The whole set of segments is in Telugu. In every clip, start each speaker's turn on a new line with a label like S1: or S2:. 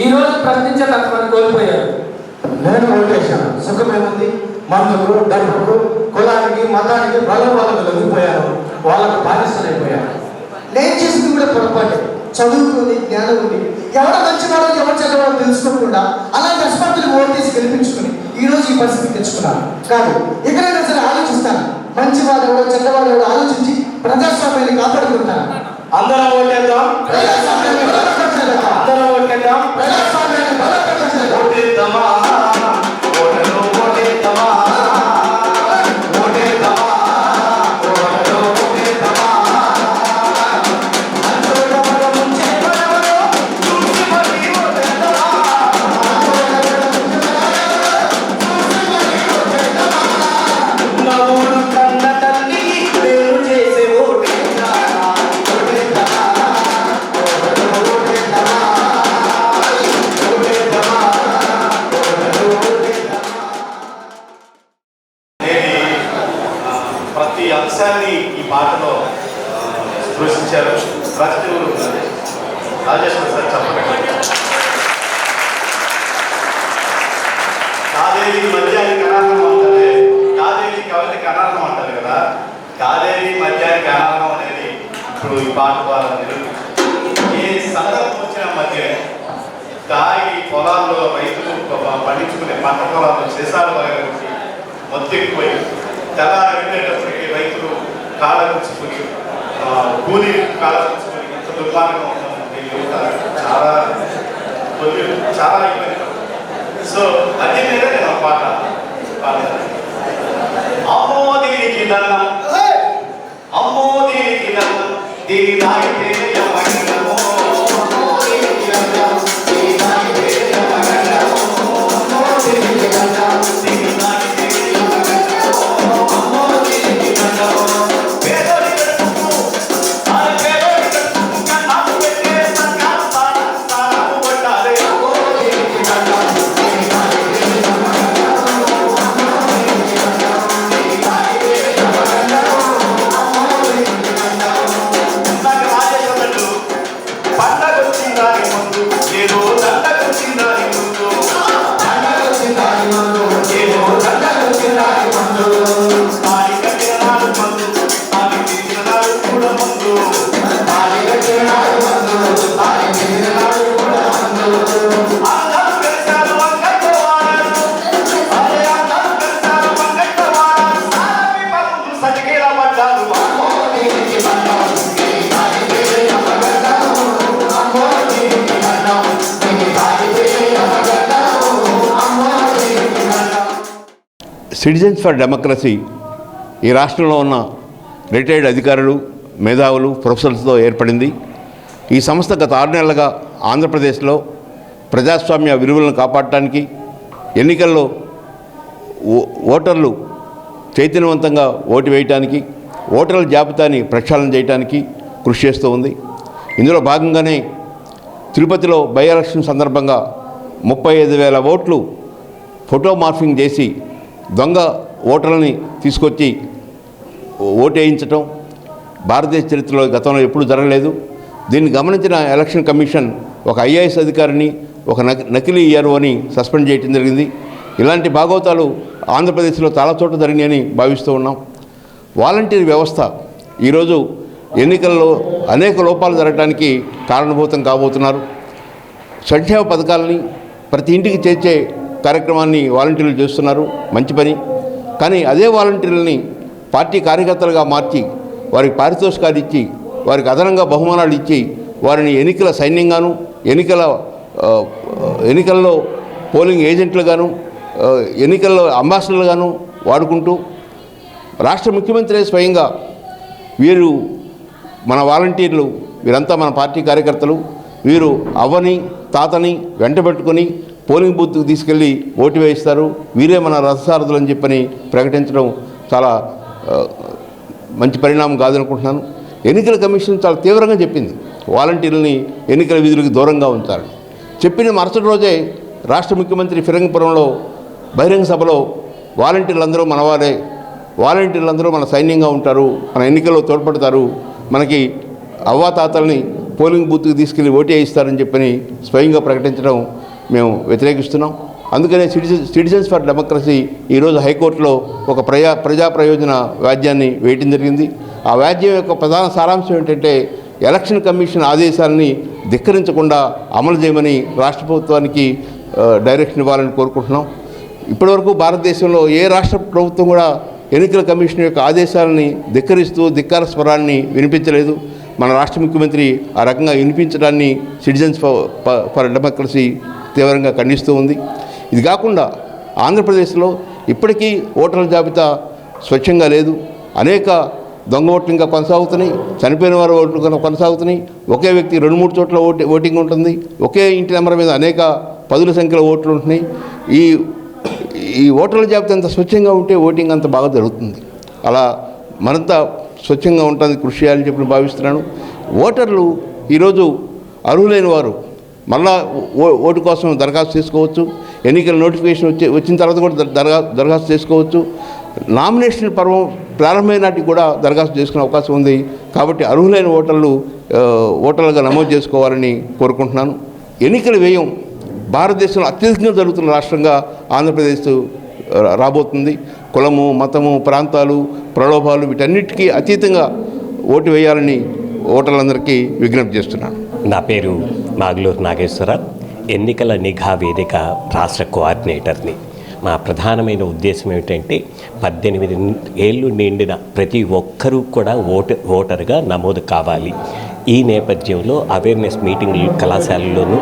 S1: ఈరోజు ప్రశ్నించే తత్వాన్ని కోల్పోయారు.
S2: నేను ఓటేశాను, సుఖమేముంది? మందుకు, డబ్బుకు, కులానికి, మతానికి బలవాళ్ళకు లొంగిపోయాను, వాళ్ళకు బానిసలైపోయాను.
S3: నేను చేసింది కూడా పొరపాటు. చదువుకుని జ్ఞానం ఉంది, ఎవడ మంచివాడో ఎవరు చదవాలో తెలుసుకోకుండా అలాంటి అస్పర్ధలు ఓటేసి గెలిపించుకుని ఈరోజు ఈ పరిస్థితి తెచ్చుకున్నాను. కాదు, ఎక్కడైనా సరే ఆలోచిస్తాను. మంచివాడు ఎవడో చెడ్డవాడు ఎవడో ఆలోచించి ప్రజాస్వామ్యాన్ని కాపాడుకుంటాను.
S2: అందరం ఓటేద్దాం,
S3: ప్రజాస్వామ్యాన్ని బలపరచాలి.
S2: అందరం ఓటేద్దాం,
S3: ప్రజాస్వామ్యాన్ని బలపరచాలి.
S2: ఓటేద్దామా, ఓటరు ఓటేద్దామా, ఓటేద్దామా, ఓటరు ఓటేద్దామా. అందరూ ముంచే వరవరో చూసి మరి ఓటేద్దామా. ఉన్న ఊరు కన్న తల్లికి పేరు చేసే ఓటేద్దామా, ఓటేద్దామా, ఓటరు ఓటేద్దామా, ఓటేద్దామా, ఓటరు ఓటేద్దామా.
S4: ప్రతి అంశాన్ని ఈ పాటలో స్పృశించారు. రచనలు రాజేశ్వర సార్ చెప్పండి. కాదేవి మద్యానికి అనాథం అంటారు, కాదేవి కవితకి అనాథం అంటారు కదా. కాదేవి మద్యానికి అనాథం అనేది ఇప్పుడు ఈ పాట ద్వారా నిరూపించారు. ఏ సందర్భం వచ్చిన మధ్య తాగి పొలాల్లో రైతులు పండించుకునే పంట పొలాల్లో చేసాలు పగలగొట్టి మొత్తెక్కిపోయి తెల్లారి వెళ్ళేటప్పటికి రైతులు కాళ్ళగుచ్చుకుని కూలీ కాళ్ళగుచ్చుకుని ఎంత దుర్మార్గం ఉంటుందంటే యువత చాలా చాలా ఇబ్బంది. సో అది మీద నేను పాట పాడతాను. అమ్మో దీనికి దండం, అమ్మో దీనికి దండం, దీని తాగితే యమగండమో. అమ్మో దీనికి దండం, దీని తాగితే యమగండమో. అమ్మో దీనికి దండం, దీని తాగితే యమగండమో. అమ్మో దీనికి దండమో. పేదోడి కడుపుకు, ఆ పేదోడి కడుపుకు కన్నాము పెట్టే సర్కారు స్థానము కొట్టాలి. అమ్మో దీనికి దండం, దీని తాగితే యమగండమో. అమ్మో దీనికి దండం, దీని తాగితే యమగండమో. అమ్మో దీనికి దండం. నాకు రాజేశ్వరుడు పండగొచ్చిందాని ముందు ఏదో దండగొచ్చిందాని ముందు, దండగొచ్చిందాని ముందు ఏదో దండగొచ్చిందాని ముందు. తాళి కట్టిన నాడు ముందు, తాళి తీసిన నాడు కూడా ముందు, తాళి కట్టిన నాడు ముందు, తాళి తీసిన నాడు కూడా ముందు. అందరూ కలిశారు వంగతో వాడారు, అరే అందరూ కలిశారు వంగతో వాడారు. సారమి పరులు సటికేలా పడ్డారు. అమ్మో దీనికి దండం, దీని తాగితే యమగండమో. అమ్మో దీనికి దండం, దీని తాగితే యమగండమో. అమ్మో దీనికి దండం.
S5: సిటిజన్స్ ఫర్ డెమోక్రసీ ఈ రాష్ట్రంలో ఉన్న రిటైర్డ్ అధికారులు, మేధావులు, ప్రొఫెసర్స్తో ఏర్పడింది. ఈ సంస్థ గత 6 నెలలుగా ఆంధ్రప్రదేశ్లో ప్రజాస్వామ్య విలువలను కాపాడటానికి, ఎన్నికల్లో ఓటర్లు చైతన్యవంతంగా ఓటు వేయటానికి, ఓటర్ల జాబితాని ప్రక్షాళన చేయడానికి కృషి చేస్తూ ఉంది. ఇందులో భాగంగానే తిరుపతిలో బై ఎలక్షన్ సందర్భంగా 35,000 ఓట్లు ఫోటో మార్ఫింగ్ చేసి దొంగ ఓటర్లని తీసుకొచ్చి ఓటేయించటం భారతదేశ చరిత్రలో గతంలో ఎప్పుడూ జరగలేదు. దీన్ని గమనించిన ఎలక్షన్ కమిషన్ ఒక ఐఏఎస్ అధికారిని, ఒక నకిలీ ఈఆర్ఓని సస్పెండ్ చేయడం జరిగింది. ఇలాంటి భాగవతాలు ఆంధ్రప్రదేశ్లో చాలా చోట్ల జరిగినాయని భావిస్తూ ఉన్నాం. వాలంటీర్ వ్యవస్థ ఈరోజు ఎన్నికల్లో అనేక లోపాలు జరగడానికి కారణభూతం కాబోతున్నారు. సంక్షేమ పథకాలని ప్రతి ఇంటికి చేర్చే కార్యక్రమాన్ని వాలంటీర్లు చేస్తున్నారు, మంచి పని. కానీ అదే వాలంటీర్లని పార్టీ కార్యకర్తలుగా మార్చి వారికి పారితోషికాలు ఇచ్చి, వారికి అదనంగా బహుమానాలు ఇచ్చి, వారిని ఎన్నికల సైన్యంగాను, ఎన్నికల్లో పోలింగ్ ఏజెంట్లుగాను, ఎన్నికల్లో అంబాసిడర్లుగాను వాడుకుంటూ రాష్ట్ర ముఖ్యమంత్రి స్వయంగా వీరు మన వాలంటీర్లు, వీరంతా మన పార్టీ కార్యకర్తలు, వీరు అవ్వని తాతని వెంట పెట్టుకొని పోలింగ్ బూత్కి తీసుకెళ్ళి ఓటు వేయిస్తారు, వీరే మన రథసారథులు అని చెప్పని ప్రకటించడం చాలా మంచి పరిణామం కాదనుకుంటున్నాను. ఎన్నికల కమిషన్ చాలా తీవ్రంగా చెప్పింది వాలంటీర్లని ఎన్నికల విధులకు దూరంగా ఉంచాలని. చెప్పిన మరుసటి రోజే రాష్ట్ర ముఖ్యమంత్రి ఫిరంగిపురంలో బహిరంగ సభలో వాలంటీర్లందరూ మనవారే, వాలంటీర్లందరూ మన సైన్యంగా ఉంటారు, మన ఎన్నికల్లో తోడ్పడతారు, మనకి అవ్వాతాతల్ని పోలింగ్ బూత్కి తీసుకెళ్లి ఓటు వేయిస్తారని చెప్పని స్వయంగా ప్రకటించడం మేము వ్యతిరేకిస్తున్నాం. అందుకనే సిటిజన్స్ ఫర్ డెమోక్రసీ ఈరోజు హైకోర్టులో ఒక ప్రజా ప్రయోజన వ్యాజ్యాన్ని వేయటం జరిగింది. ఆ వ్యాజ్యం యొక్క ప్రధాన సారాంశం ఏంటంటే ఎలక్షన్ కమిషన్ ఆదేశాలని ధిక్కరించకుండా అమలు చేయమని రాష్ట్ర ప్రభుత్వానికి డైరెక్షన్ ఇవ్వాలని కోరుకుంటున్నాం. ఇప్పటివరకు భారతదేశంలో ఏ రాష్ట్ర ప్రభుత్వం కూడా ఎన్నికల కమిషన్ యొక్క ఆదేశాలని ధిక్కరిస్తూ ధిక్కార స్వరాన్ని వినిపించలేదు. మన రాష్ట్ర ముఖ్యమంత్రి ఆ రకంగా వినిపించడాన్ని సిటిజన్స్ ఫర్ డెమోక్రసీ తీవ్రంగా ఖండిస్తూ ఉంది. ఇది కాకుండా ఆంధ్రప్రదేశ్లో ఇప్పటికీ ఓటర్ల జాబితా స్వచ్ఛంగా లేదు. అనేక దొంగ ఓట్లు ఇంకా కొనసాగుతున్నాయి, చనిపోయిన వారు ఓట్లు కొనసాగుతున్నాయి. ఒకే వ్యక్తి 2-3 చోట్ల ఓటింగ్ ఉంటుంది. ఒకే ఇంటి నెంబర్ మీద అనేక పదుల సంఖ్యలో ఓట్లు ఉంటున్నాయి. ఈ ఓటర్ల జాబితా అంత స్వచ్ఛంగా ఉంటే ఓటింగ్ అంత బాగా జరుగుతుంది. అలా మరింత స్వచ్ఛంగా ఉంటుంది కృషి చేయాలని చెప్పి భావిస్తున్నాను. ఓటర్లు ఈరోజు అర్హులైన వారు మళ్ళా ఓటు కోసం దరఖాస్తు చేసుకోవచ్చు. ఎన్నికల నోటిఫికేషన్ వచ్చిన తర్వాత కూడా దరఖాస్తు చేసుకోవచ్చు. నామినేషన్ పర్వం ప్రారంభమైన నాటికి కూడా దరఖాస్తు చేసుకునే అవకాశం ఉంది. కాబట్టి అర్హులైన ఓటర్లుగా నమోదు చేసుకోవాలని కోరుకుంటున్నాను. ఎన్నికల వ్యయం భారతదేశంలో అత్యధికంగా జరుగుతున్న రాష్ట్రంగా ఆంధ్రప్రదేశ్ రాబోతుంది. కులము, మతము, ప్రాంతాలు, ప్రలోభాలు వీటన్నిటికీ అతీతంగా ఓటు వేయాలని ఓటర్లందరికీ విజ్ఞప్తి చేస్తున్నాను.
S6: నా పేరు నాగులూరు నాగేశ్వరరావు, ఎన్నికల నిఘా వేదిక రాష్ట్ర కోఆర్డినేటర్ని. మా ప్రధానమైన ఉద్దేశం ఏమిటంటే 18 ఏళ్ళు నిండిన ప్రతి ఒక్కరూ కూడా ఓటరుగా నమోదు కావాలి. ఈ నేపథ్యంలో అవేర్నెస్ మీటింగ్లు కళాశాలల్లోనూ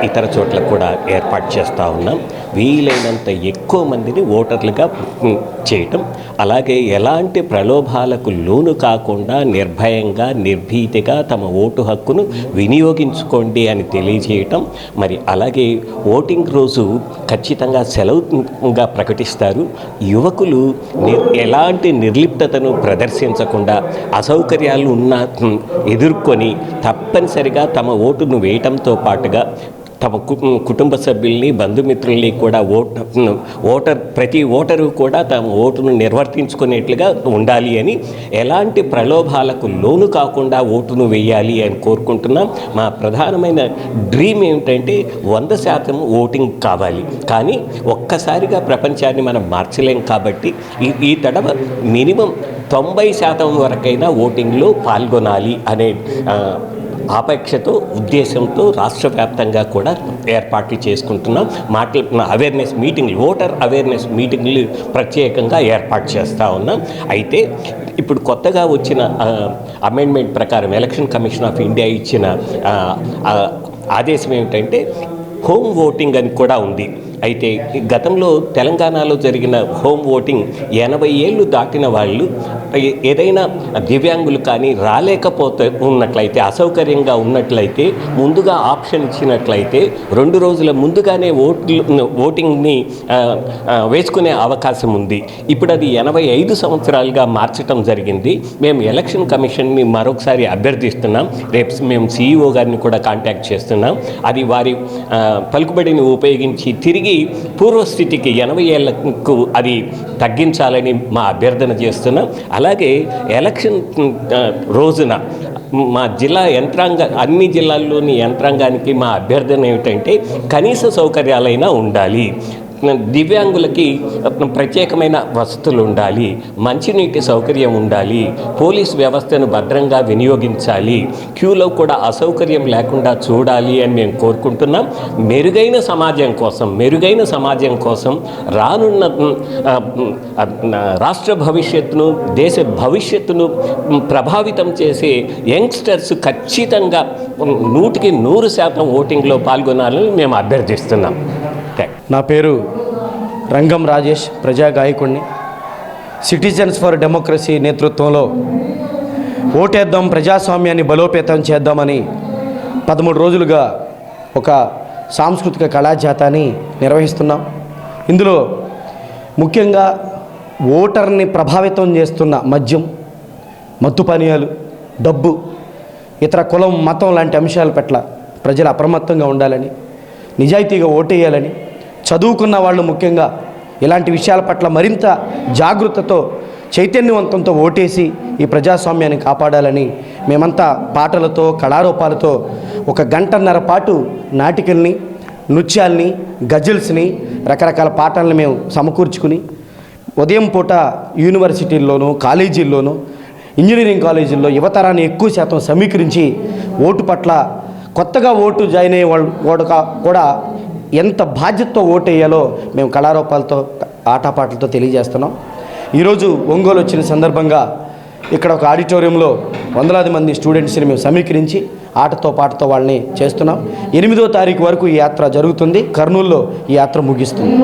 S6: ఇతర చోట్ల కూడా ఏర్పాటు చేస్తూ ఉన్నాం. వీలైనంత ఎక్కువ మందిని ఓటర్లుగా చేయటం, అలాగే ఎలాంటి ప్రలోభాలకు లోను కాకుండా నిర్భయంగా నిర్భీతిగా తమ ఓటు హక్కును వినియోగించుకోండి అని తెలియజేయటం. మరి అలాగే ఓటింగ్ రోజు ఖచ్చితంగా సెలవుగా ప్రకటిస్తారు. యువకులు ఎలాంటి నిర్లిప్తతను ప్రదర్శించకుండా అసౌకర్యాలు ఎదుర్కొని తప్పనిసరిగా తమ ఓటును వేయటంతో పాటుగా తమ కుటుంబ సభ్యుల్ని, బంధుమిత్రుల్ని కూడా ప్రతి ఓటరు కూడా తమ ఓటును నిర్వర్తించుకునేట్లుగా ఉండాలి అని, ఎలాంటి ప్రలోభాలకు లోను కాకుండా ఓటును వేయాలి అని కోరుకుంటున్నాం. మా ప్రధానమైన డ్రీమ్ ఏమిటంటే 100% ఓటింగ్ కావాలి. కానీ ఒక్కసారిగా ప్రపంచాన్ని మనం మార్చలేం. కాబట్టి ఈ తడవ మినిమం 90% వరకైనా ఓటింగ్లో పాల్గొనాలి అనే ఆపేక్షతో, ఉద్దేశంతో రాష్ట్ర వ్యాప్తంగా కూడా ఏర్పాట్లు చేసుకుంటున్నాం. అవేర్నెస్ మీటింగ్లు, ఓటర్ అవేర్నెస్ మీటింగ్లు ప్రత్యేకంగా ఏర్పాటు చేస్తూ ఉన్నాం. అయితే ఇప్పుడు కొత్తగా వచ్చిన అమెండ్మెంట్ ప్రకారం ఎలక్షన్ కమిషన్ ఆఫ్ ఇండియా ఇచ్చిన ఆదేశం ఏమిటంటే హోమ్ ఓటింగ్ అని కూడా ఉంది. అయితే గతంలో తెలంగాణలో జరిగిన హోమ్ ఓటింగ్ 80 ఏళ్ళు దాటిన వాళ్ళు, ఏదైనా దివ్యాంగులు కానీ ఉన్నట్లయితే, అసౌకర్యంగా ఉన్నట్లయితే ముందుగా ఆప్షన్ ఇచ్చినట్లయితే 2 రోజుల ముందుగానే ఓటింగ్ని వేసుకునే అవకాశం ఉంది. ఇప్పుడు అది 85 సంవత్సరాలుగా మార్చడం జరిగింది. మేము ఎలక్షన్ కమిషన్ని మరొకసారి అభ్యర్థిస్తున్నాం. రేపు మేము CEO గారిని కూడా కాంటాక్ట్ చేస్తున్నాం. అది వారి పలుకుబడిని ఉపయోగించి తిరిగి పూర్వస్థితికి 80 ఏళ్లకు అది తగ్గించాలని మా అభ్యర్థన చేస్తున్నాం. అలాగే ఎలక్షన్ రోజున మా జిల్లా అన్ని జిల్లాల్లోని యంత్రాంగానికి మా అభ్యర్థన ఏమిటంటే కనీస సౌకర్యాలైనా ఉండాలి. దివ్యాంగులకి ప్రత్యేకమైన వసతులు ఉండాలి, మంచినీటి సౌకర్యం ఉండాలి, పోలీస్ వ్యవస్థను భద్రంగా వినియోగించాలి, క్యూలో కూడా అసౌకర్యం లేకుండా చూడాలి అని మేము కోరుకుంటున్నాం. మెరుగైన సమాజం కోసం రానున్న రాష్ట్ర భవిష్యత్తును, దేశ భవిష్యత్తును ప్రభావితం చేసే యంగ్స్టర్స్ ఖచ్చితంగా 100కి 100% ఓటింగ్లో పాల్గొనాలని మేము అభ్యర్థిస్తున్నాం.
S7: నా పేరు రంగం రాజేష్, ప్రజా గాయకుడిని. సిటిజన్స్ ఫర్ డెమోక్రసీ నేతృత్వంలో ఓటేద్దాం, ప్రజాస్వామ్యాన్ని బలోపేతం చేద్దామని 13 రోజులుగా ఒక సాంస్కృతిక కళాజాతాన్ని నిర్వహిస్తున్నాం. ఇందులో ముఖ్యంగా ఓటర్ని ప్రభావితం చేస్తున్న మద్యం, మత్తు పానీయాలు, డబ్బు, ఇతర కులం, మతం లాంటి అంశాల పట్ల ప్రజలు అప్రమత్తంగా ఉండాలని, నిజాయితీగా ఓటేయాలని, చదువుకున్న వాళ్ళు ముఖ్యంగా ఇలాంటి విషయాల పట్ల మరింత జాగృతతో చైతన్యవంతంతో ఓటేసి ఈ ప్రజాస్వామ్యాన్ని కాపాడాలని మేమంతా పాటలతో కళారూపాలతో 1 గంటన్నర పాటు నాటికల్ని, నృత్యాల్ని, గజల్స్ని, రకరకాల పాటలను మేము సమకూర్చుకుని ఉదయం పూట యూనివర్సిటీల్లోనూ కాలేజీల్లోనూ ఇంజనీరింగ్ కాలేజీల్లో యువతరాన్ని ఎక్కువ శాతం సమీకరించి ఓటు పట్ల కొత్తగా ఓటు జాయిన్ అయ్యే వాళ్ళు కూడా ఎంత బాధ్యతతో ఓటు వేయాలో మేము కళారూపాలతో ఆటపాటలతో తెలియజేస్తున్నాం. ఈరోజు ఒంగోలు వచ్చిన సందర్భంగా ఇక్కడ ఒక ఆడిటోరియంలో వందలాది మంది స్టూడెంట్స్ని మేము సమీకరించి ఆటతో పాటతో వాళ్ళని చేస్తున్నాం. 8వ తారీఖు వరకు ఈ యాత్ర జరుగుతుంది. కర్నూలులో ఈ యాత్ర ముగిస్తుంది.